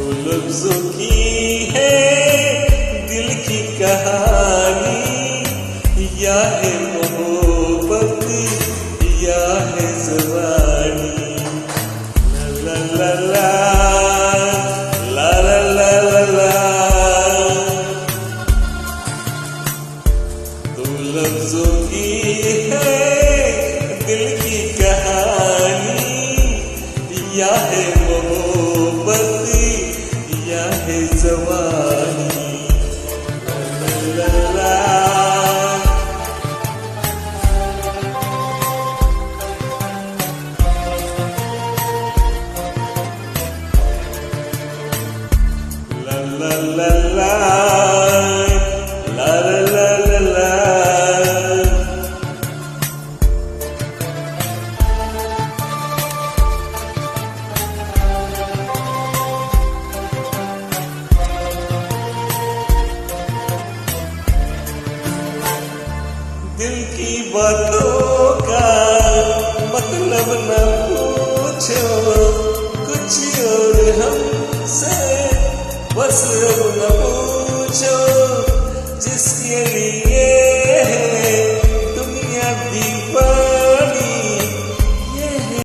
लफ्जों की है दिल की कहानी, या है मोहब्बत या है ज़बानी। ला ला ला ला ला ला ला ला। तो लफ्जों की है दिल की कहानी, या है मोहब्बत या है ज़बानी। ला ला ला ला ला ला ला ला ला ला। दिल की बातों का मतलब न पूछो, कुछ और हमसे बस न पूछो।